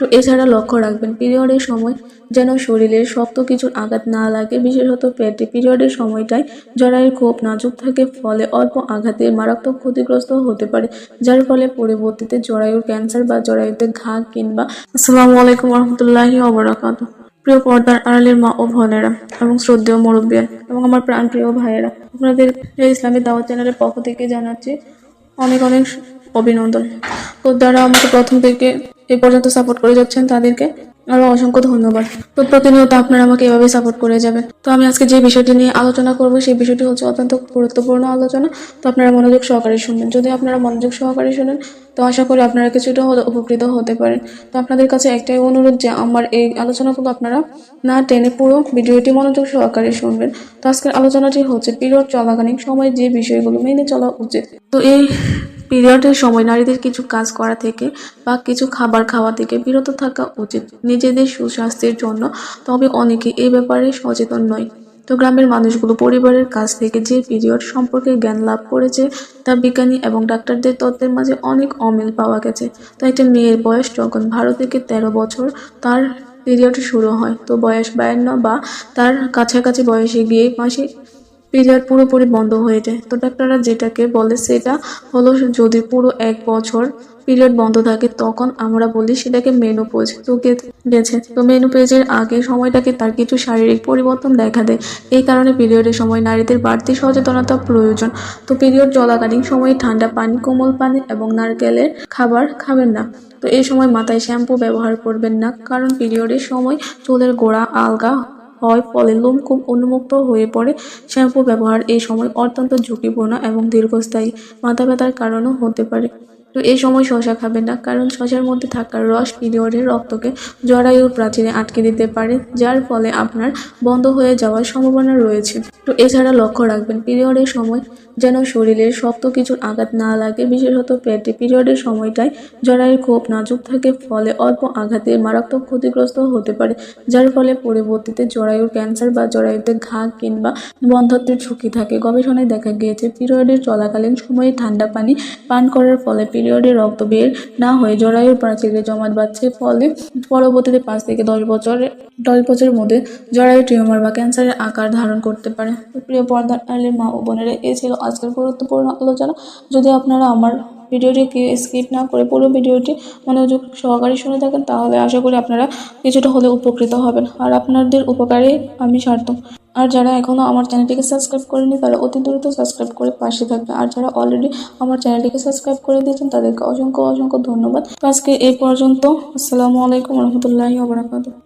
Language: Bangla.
তো এছাড়া লক্ষ্য রাখবেন পিরিয়ডের সময় যেন শরীরের শক্ত কিছুর আঘাত না লাগে, বিশেষত পেটে। পিরিয়ডের সময়টায় জরায়ু খুব নাজুক থাকে, ফলে অল্প আঘাতে মারাত্মক ক্ষতিগ্রস্ত হতে পারে, যার ফলে পরবর্তীতে জরায়ুর ক্যান্সার বা জরায়ুতে ঘা কিংবা। আসসালামু আলাইকুম রহমতুল্লাহি ওবারাকাতুহু। প্রিয় পর্দার আড়ালের মা ও বোনেরা এবং শ্রদ্ধেয় মুরব্বিয়ান এবং আমার প্রাণপ্রিয় ভাইয়েরা, আপনাদের ইসলামী দাওয়াত চ্যানেলের পক্ষ থেকে জানাচ্ছি অনেক অনেক অভিনন্দন। তো যারা আমাকে প্রথম থেকে এ পর্যন্ত সাপোর্ট করে যাচ্ছেন তাদেরকে আরো অসংখ্য ধন্যবাদ। তো প্রতিনিয়ত আপনারা আমাকে এভাবে সাপোর্ট করে যাবেন। তো আমি আজকে যে বিষয়টি নিয়ে আলোচনা করব সেই বিষয়টি হচ্ছে অত্যন্ত গুরুত্বপূর্ণ আলোচনা। তো আপনারা মনোযোগ সহকারে শুনবেন। যদি আপনারা মনোযোগ সহকারে শুনেন তো আশা করি আপনারা কিছুটা হলে উপকৃত হতে পারেন। তো আপনাদের কাছে একটাই অনুরোধ যে আমার এই আলোচনাগুলো আপনারা না টেনে পুরো ভিডিওটি মনোযোগ সহকারে শুনবেন। তো আজকের আলোচনাটি হচ্ছে পিরিয়ড চলাকালীন সময় যে বিষয়গুলো মেনে চলা উচিত। তো এই পিরিয়ডের সময় নারীদের কিছু কাজ করা থেকে বা কিছু খাবার খাওয়া থেকে বিরত থাকা উচিত নিজেদের সুস্বাস্থ্যের জন্য। তবে অনেকে এই ব্যাপারে সচেতন নয়। তো গ্রামের মানুষগুলো পরিবারের কাছ থেকে যে পিরিয়ড সম্পর্কে জ্ঞান লাভ করেছে তা বিজ্ঞানী এবং ডাক্তারদের তত্ত্বের মাঝে অনেক অমিল পাওয়া গেছে। তো একটা মেয়ের বয়স যখন 12 থেকে 13 বছর তার পিরিয়ড শুরু হয়, তো বয়স 52 বা তার কাছাকাছি বয়সে গিয়ে মাসিক পিরিয়ড পুরোপুরি বন্ধ হয়ে যায়। তো ডাক্তাররা যেটাকে বলে সেটা হলো, যদি পুরো 1 বছর পিরিয়ড বন্ধ থাকে তখন আমরা বলি সেটাকে মেনোপজ। তো গেছে তো মেনোপজের আগে সময়টাকে তার কিছু শারীরিক পরিবর্তন দেখা দেয়। এই কারণে পিরিয়ডের সময় নারীদের বাড়তি সচেতনতা প্রয়োজন। তো পিরিয়ড চলাকালীন সময়ে ঠান্ডা পানি, কোমল পানি এবং নারকেলের খাবার খাবেন না। তো এই সময় মাথায় শ্যাম্পু ব্যবহার করবেন না, কারণ পিরিয়ডের সময় চুলের গোড়া আলগা হয়, ফলে লোম খুব উন্মুক্ত হয়ে পড়ে। শ্যাম্পু ব্যবহার এই সময় অত্যন্ত ঝুঁকিপূর্ণ এবং দীর্ঘস্থায়ী মাথা ব্যথার কারণও হতে পারে। তো এই সময় শসা খাবেন না, কারণ শসার মধ্যে থাকা রস পিরিয়ডের রক্তকে জরায়ুর প্রাচীরে আটকে দিতে পারে, যার ফলে আপনার বন্ধ হয়ে যাওয়ার সম্ভাবনা রয়েছে। তো এছাড়া লক্ষ্য রাখবেন পিরিয়ডের সময় যেন শরীরের শক্ত কিছুর আঘাত না লাগে, বিশেষত পেটে। পিরিয়ডের সময়টায় জরায়ু খুব নাজুক থাকে, ফলে অল্প আঘাতে মারাত্মক ক্ষতিগ্রস্ত হতে পারে, যার ফলে পরবর্তীতে জরায়ুর ক্যান্সার বা জরায়ুতে ঘা কিংবা বন্ধ্যাত্বের ঝুঁকি থাকে। গবেষণায় দেখা গিয়েছে পিরিয়ডের চলাকালীন সময়ে ঠান্ডা পানি পান করার ফলে পিরিয়ডে রক্ত বের না হয়ে জরায়ুর প্রাচীরে জমাট বাঁধছে, ফলে পরবর্তীতে 5 থেকে 10 বছরের মধ্যে জরায়ু টিউমার বা ক্যান্সারের আকার ধারণ করতে পারে। প্রিয় পর্দার আড়ালের মা ও বোনেরা, এই ছিল আজকের গুরুত্বপূর্ণ আলোচনা। যদি আপনারা আমার ভিডিওটিকে স্কিপ না করে পুরো ভিডিওটি মনোযোগ সহকারে শুনে থাকেন তাহলে আশা করি আপনারা কিছুটা হলে উপকৃত হবেন, আর আপনাদের উপকারে আমি সার্থক। আর যারা এখনও আমার চ্যানেলটিকে সাবস্ক্রাইব করেনি তারা অতি দ্রুত সাবস্ক্রাইব করে পাশে থাকবে, আর যারা অলরেডি আমার চ্যানেলটিকে সাবস্ক্রাইব করে দিয়েছেন তাদেরকে অসংখ্য অসংখ্য ধন্যবাদ। আজকে এই পর্যন্ত। আসসালামু আলাইকুম রহমতুল্লাহি ওয়া বারাকাতুহু।